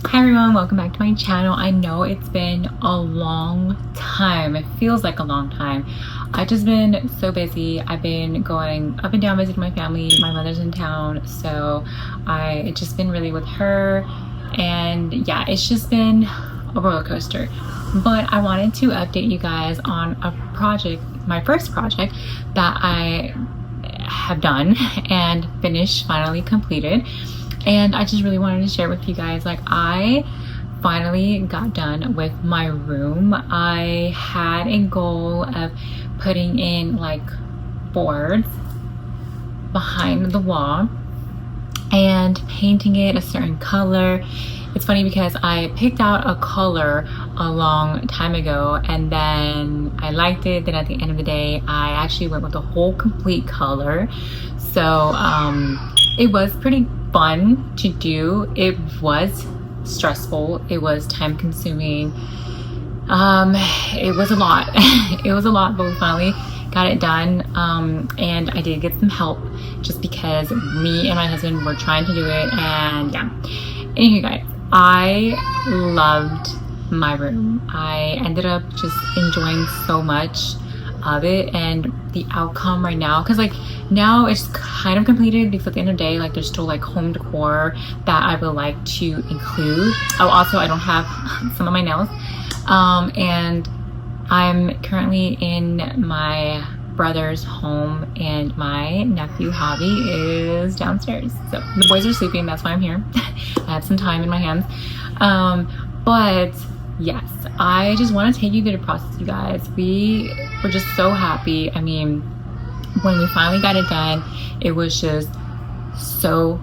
Hi everyone, welcome back to my channel. I know it's been a long time. It feels like a long time. I've just been so busy. I've been going up and down visiting my family. My mother's in town, so it's just been really with her. And yeah, it's just been a roller coaster. But I wanted to update you guys on a project, my first project that I have done and finished, finally completed. And I just really wanted to share with you guys, like, I finally got done with my room. I had a goal of putting in like boards behind the wall and painting it a certain color. It's funny because I picked out a color a long time ago and then I liked it. Then at the end of the day, I actually went with the whole complete color. So it was pretty fun to do. It was stressful. It was time consuming. It was a lot. It was a lot, but we finally got it done. And I did get some help just because me and my husband were trying to do it. And yeah, anyway guys, I loved my room. I ended up just enjoying so much of it and the outcome right now, because like now it's kind of completed, because at the end of the day, like, there's still like home decor that I would like to include. Oh, also I don't have some of my nails, and I'm currently in my brother's home and my nephew Javi is downstairs, so the boys are sleeping. That's why I'm here. I have some time in my hands, but yes, I just want to take you through the process, you guys. We were just so happy. I mean, when we finally got it done, it was just so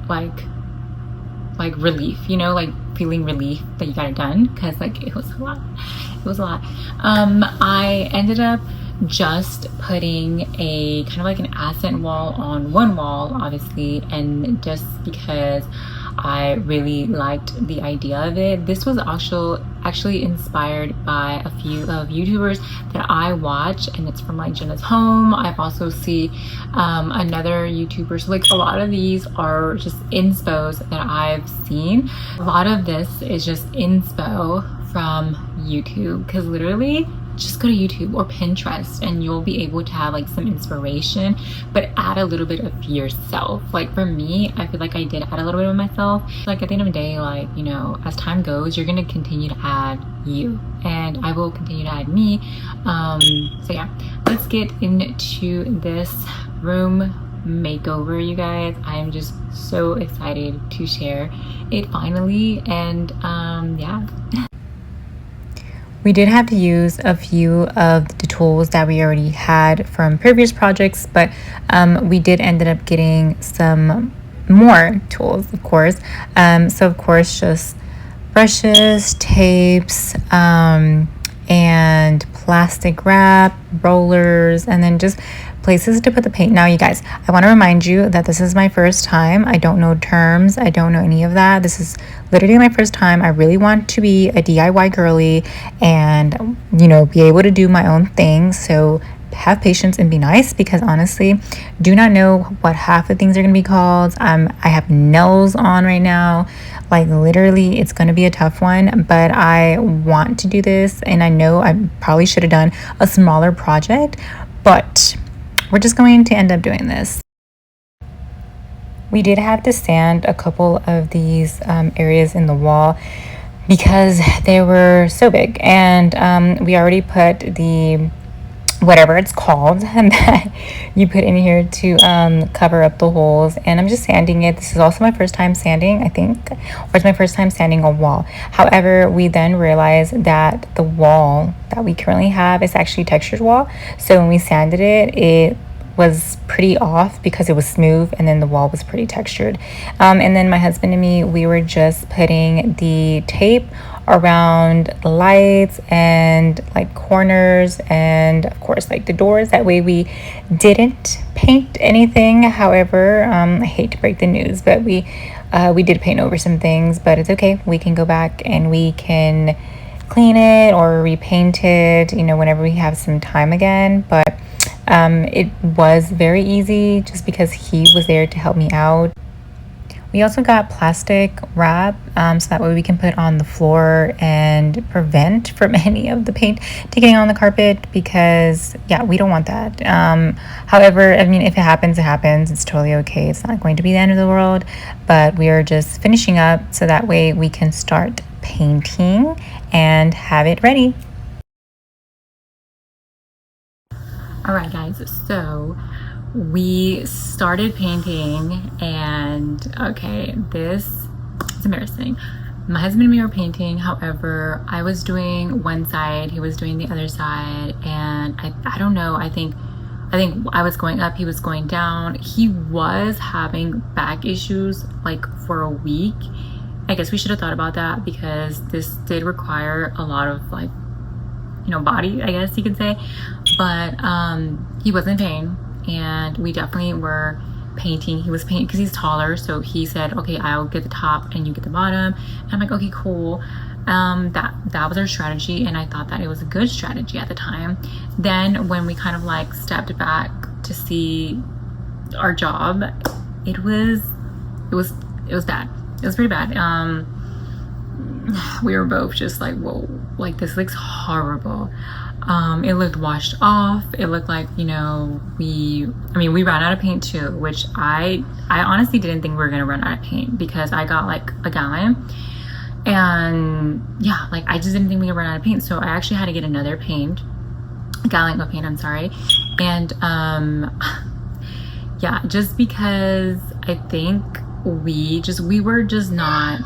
like relief, you know, like feeling relief that you got it done, because like it was a lot. It was a lot. I ended up just putting a kind of like an accent wall on one wall, obviously, and just because I really liked the idea of it. This was actually inspired by a few of YouTubers that I watch, and it's from like Jenna's Home. I've also seen another YouTuber. So like a lot of these are just inspos that I've seen. A lot of this is just inspo from YouTube, because literally just go to YouTube or Pinterest and you'll be able to have like some inspiration, but add a little bit of yourself. Like for me, I feel like I did add a little bit of myself. Like at the end of the day, like, you know, as time goes, you're gonna continue to add you, and I will continue to add me. So yeah, let's get into this room makeover, you guys. I am just so excited to share it finally, and yeah. We did have to use a few of the tools that we already had from previous projects, but we did ended up getting some more tools, of course. So of course, just brushes, tapes, and plastic wrap, rollers, and then just places to put the paint. Now, you guys, I want to remind you that this is my first time. I don't know terms. I don't know any of that. This is literally my first time. I really want to be a DIY girly and, you know, be able to do my own thing. So have patience and be nice, because honestly, do not know what half the things are going to be called. I have nails on right now. Like literally, it's going to be a tough one, but I want to do this, and I know I probably should have done a smaller project, but we're just going to end up doing this. We did have to sand a couple of these areas in the wall because they were so big, and we already put the whatever it's called and that you put in here to cover up the holes, and I'm just sanding it. This is also my first time sanding, I think, or it's my first time sanding a wall. However, we then realized that the wall that we currently have is actually textured wall, so when we sanded it, it was pretty off because it was smooth, and then the wall was pretty textured. And then my husband and me, we were just putting the tape around the lights and like corners, and of course like the doors. That way we didn't paint anything. However, I hate to break the news, but we did paint over some things, but it's okay. We can go back and we can clean it or repaint it, you know, whenever we have some time again. But it was very easy just because he was there to help me out. We also got plastic wrap, so that way we can put on the floor and prevent from any of the paint to getting on the carpet, because yeah, we don't want that. However, I mean, if it happens, it happens. It's totally okay. It's not going to be the end of the world, but we are just finishing up so that way we can start painting and have it ready. All right, guys, so we started painting, and okay, this is embarrassing. My husband and me were painting. However, I was doing one side, he was doing the other side, and I don't know, I think I was going up, he was going down. He was having back issues like for a week. I guess we should have thought about that, because this did require a lot of like, you know, body, I guess you could say. But he was in pain, and we definitely were painting. He was painting because he's taller, so he said, okay, I'll get the top and you get the bottom. And I'm like, okay, cool. That was our strategy, and I thought that it was a good strategy at the time. Then when we kind of like stepped back to see our job, it was bad. It was pretty bad. We were both just like, whoa, like this looks horrible. It looked washed off. It looked like, you know, we ran out of paint too, which I honestly didn't think we were gonna run out of paint, because I got like a gallon, and yeah, like I just didn't think we could run out of paint. So I actually had to get another gallon of paint, I'm sorry. And yeah, just because I think we were just not,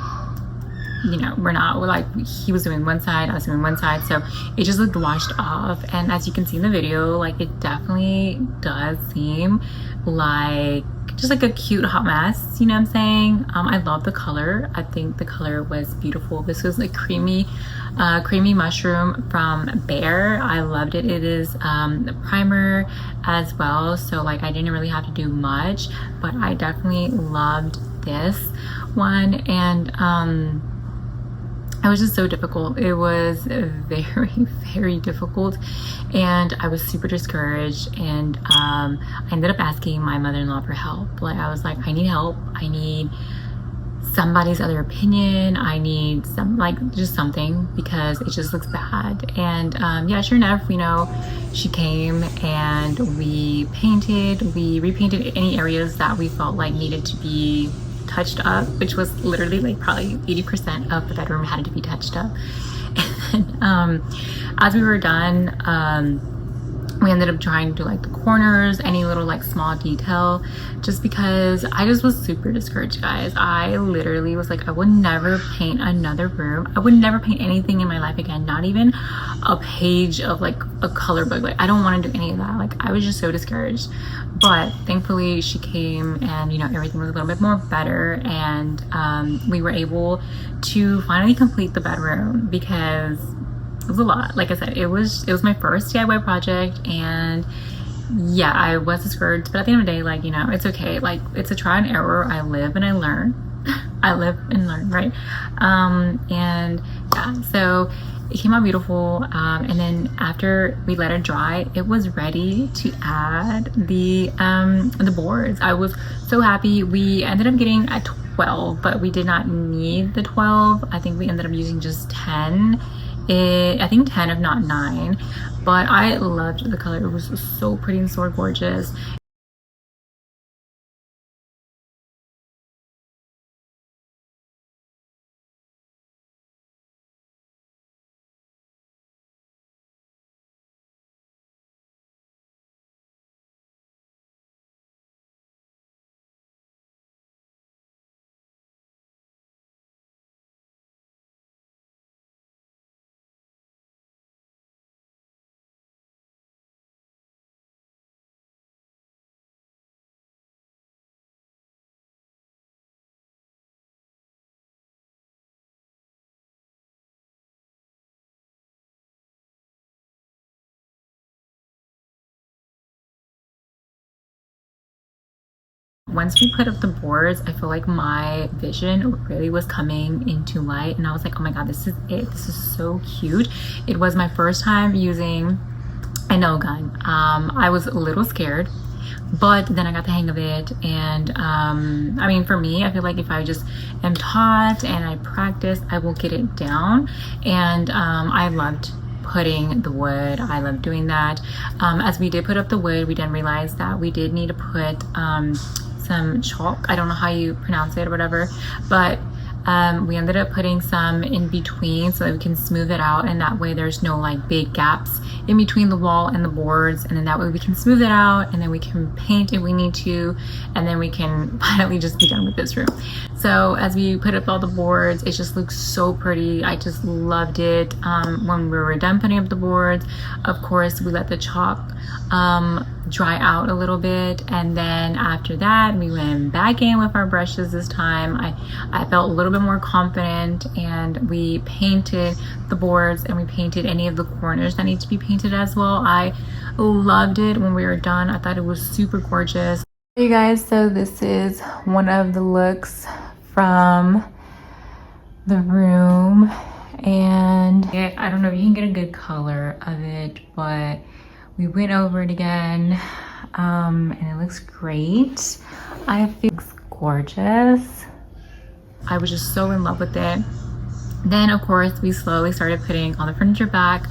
you know, we're like, he was doing one side, I was doing one side, so it just looked washed off. And as you can see in the video, like it definitely does seem like just like a cute hot mess, you know what I'm saying? I love the color. I think the color was beautiful. This was like creamy mushroom from Behr. I loved it. It is the primer as well, so like I didn't really have to do much, but I definitely loved this one. And it was just so difficult. It was very, very difficult, and I was super discouraged. And I ended up asking my mother-in-law for help. Like I was like, I need help. I need somebody's other opinion. I need some, like, just something, because it just looks bad. And yeah, sure enough, you know, she came and we repainted any areas that we felt like needed to be touched up, which was literally like probably 80% of the bedroom had to be touched up. And as we were done, we ended up trying to do like the corners, any little like small detail, just because I just was super discouraged, guys. I literally was like, I would never paint another room. I would never paint anything in my life again, not even a page of like a color book. Like I don't want to do any of that. Like I was just so discouraged. But thankfully she came, and you know, everything was a little bit more better, and we were able to finally complete the bedroom, because it was a lot. Like I said, it was my first DIY project, and yeah, I was discouraged, but at the end of the day, like, you know, it's okay. Like it's a try and error. I live and I learn. I live and learn, right? And yeah, so it came out beautiful. And then after we let it dry, it was ready to add the boards. I was so happy. We ended up getting a 12, but we did not need the 12. I think we ended up using just 10. I think 10, if not 9. But I loved the color. It was so pretty and so gorgeous. Once we put up the boards, I feel like my vision really was coming into light, and I was like, oh my god, this is it. This is so cute. It was my first time using a nail gun. I was a little scared, but then I got the hang of it. And I mean, for me, I feel like if I just am taught and I practice, I will get it down. And I loved putting the wood. I love doing that. As we did put up the wood, we then realized that we did need to put some chalk. I don't know how you pronounce it or whatever, but we ended up putting some in between so that we can smooth it out, and that way there's no like big gaps in between the wall and the boards, and then that way we can smooth it out, and then we can paint if we need to, and then we can finally just be done with this room. So as we put up all the boards, it just looks so pretty. I just loved it. When we were done putting up the boards, of course we let the chalk dry out a little bit, and then after that we went back in with our brushes. This time I felt a little bit more confident, and we painted the boards and we painted any of the corners that need to be painted as well. I loved it. When we were done, I thought it was super gorgeous. Hey guys, so this is one of the looks from the room, and I don't know if you can get a good color of it, but we went over it again, and it looks great. I feel it's gorgeous. I was just so in love with it. Then of course we slowly started putting all the furniture back.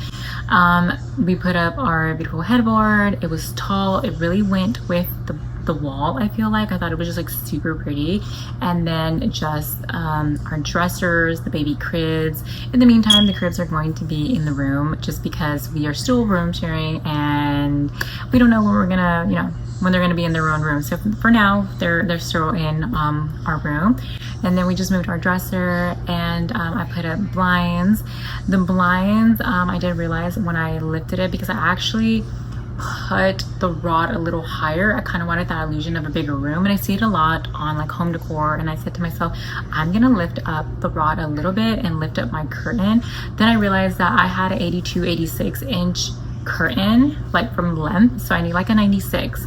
We put up our beautiful headboard. It was tall. It really went with the wall. I feel like I thought it was just like super pretty. And then just our dressers, the baby cribs. In the meantime, the cribs are going to be in the room just because we are still room sharing, and we don't know when we're gonna, you know, when they're gonna be in their own room. So for now, they're still in our room. And then we just moved our dresser, and I put up blinds. The blinds, I did realize when I lifted it, because I actually put the rod a little higher. I kind of wanted that illusion of a bigger room, and I see it a lot on like home decor, and I said to myself, I'm gonna lift up the rod a little bit and lift up my curtain. Then I realized that I had an 86 inch curtain, like from length, so I need like a 96,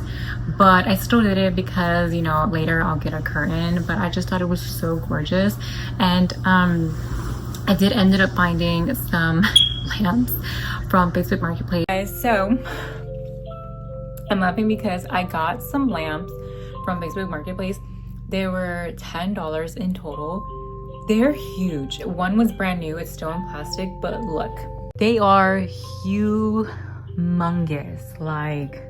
but I still did it because, you know, later I'll get a curtain. But I just thought it was so gorgeous. And I did ended up finding some lamps from Facebook Marketplace. Guys, so I'm laughing because I got some lamps from Facebook Marketplace. They were $10 in total. They're huge. One was brand new. It's still in plastic, but look, they are humongous. Like,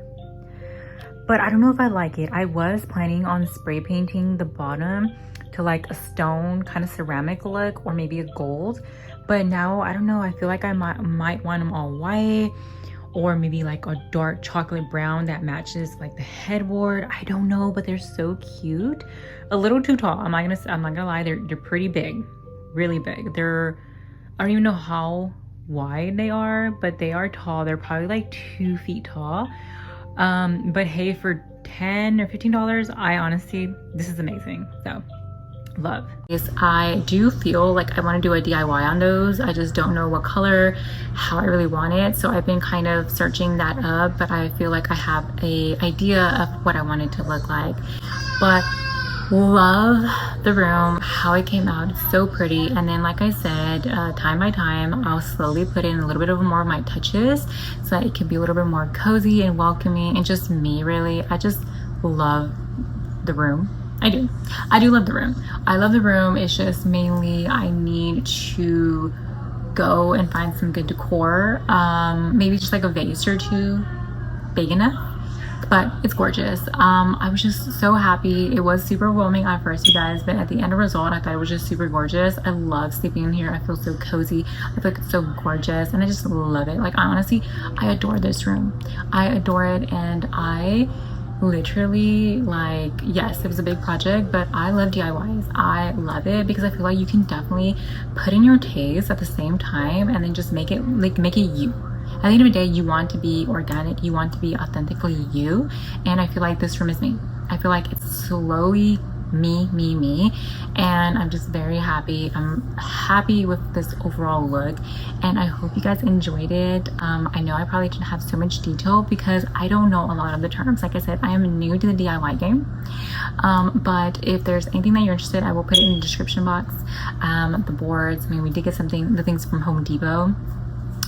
but I don't know if I like it. I was planning on spray painting the bottom to like a stone kind of ceramic look, or maybe a gold, but now I don't know. I feel like I might want them all white, or maybe like a dark chocolate brown that matches like the headboard. I don't know, but they're so cute. A little too tall. I'm not gonna lie. They're pretty big, really big. I don't even know how wide they are, but they are tall. They're probably like 2 feet tall. But hey, for $10 or $15, I honestly, this is amazing. So love. Yes, I do feel like I want to do a DIY on those. I just don't know what color, how I really want it. So I've been kind of searching that up, but I feel like I have a idea of what I want it to look like. But love the room, how it came out. It's so pretty. And then like I said, time by time I'll slowly put in a little bit of more of my touches so that it can be a little bit more cozy and welcoming, and just me, really. I just love the room. I do love the room. I love the room. It's just mainly I need to go and find some good decor. Maybe just like a vase or two, big enough. But it's gorgeous. I was just so happy. It was super overwhelming at first, you guys, but at the end result, I thought it was just super gorgeous. I love sleeping in here. I feel so cozy. I feel like it's so gorgeous, and I just love it. Like, honestly, I adore this room. I adore it, and I literally, like, yes, it was a big project, but I love DIYs. I love it because I feel like you can definitely put in your taste at the same time, and then just make it you. At the end of the day, you want to be organic, you want to be authentically you, and I feel like this room is me. I feel like it's slowly me, and I'm just very happy. I'm happy with this overall look, and I hope you guys enjoyed it. I know I probably didn't have so much detail because I don't know a lot of the terms. Like I said, I am new to the DIY game, but if there's anything that you're interested, I will put it in the description box. The boards, I mean, we did get the things from Home Depot.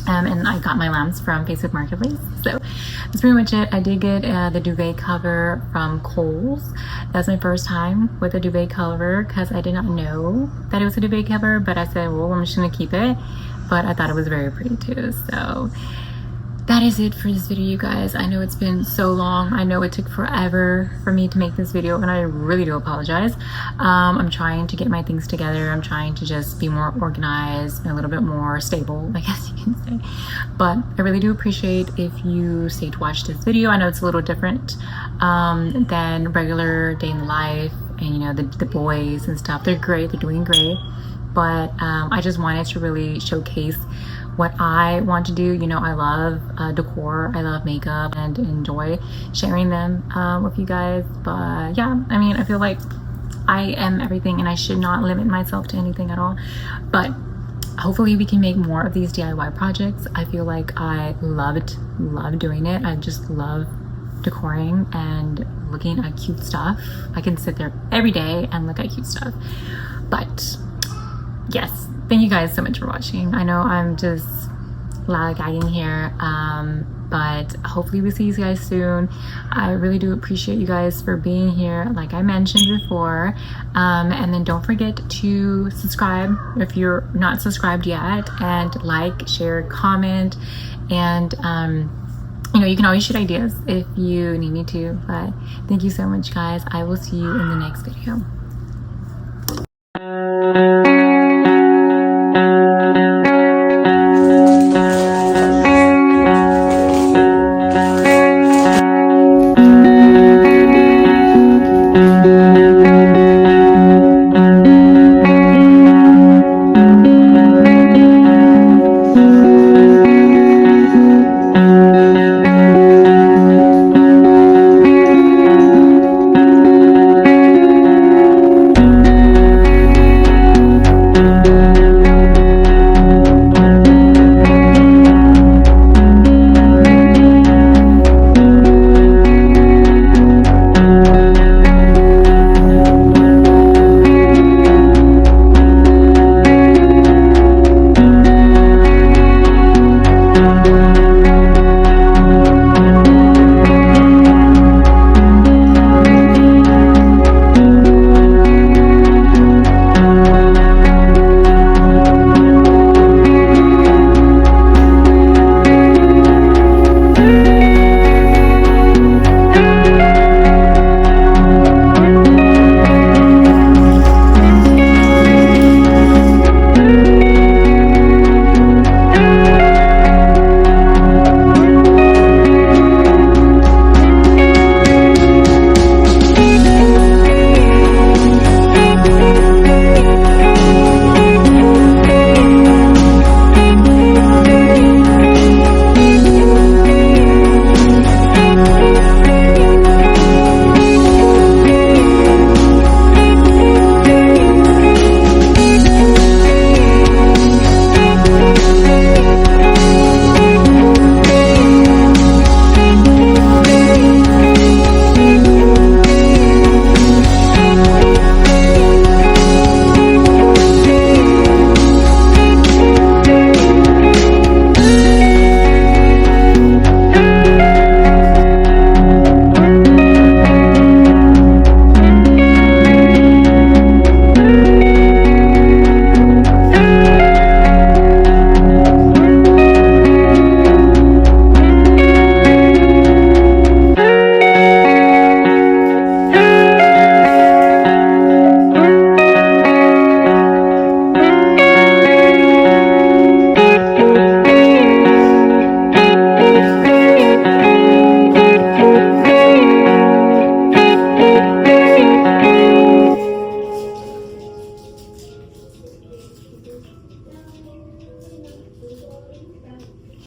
And I got my lamps from Facebook Marketplace. So that's pretty much it. I did get the duvet cover from Kohl's. That's my first time with a duvet cover because I did not know that it was a duvet cover, but I said, well, I'm just gonna keep it. But I thought it was very pretty too. So that is it for this video, you guys. I know it's been so long. I know it took forever for me to make this video, and I really do apologize. I'm trying to get my things together. I'm trying to just be more organized and a little bit more stable, I guess you can say. But I really do appreciate if you stay to watch this video. I know it's a little different than regular day in the life, and you know, the boys and stuff. They're great. They're doing great. But I just wanted to really showcase what I want to do. You know, I love decor, I love makeup, and enjoy sharing them with you guys. But yeah, I mean, I feel like I am everything and I should not limit myself to anything at all. But hopefully we can make more of these DIY projects. I feel like I love doing it. I just love decoring and looking at cute stuff. I can sit there every day and look at cute stuff. But yes, thank you guys so much for watching. I know I'm just lollygagging here, but hopefully we see you guys soon. I really do appreciate you guys for being here, like I mentioned before. And then don't forget to subscribe if you're not subscribed yet, and like, share, comment, and you know, you can always shoot ideas if you need me to. But thank you so much, guys. I will see you in the next video.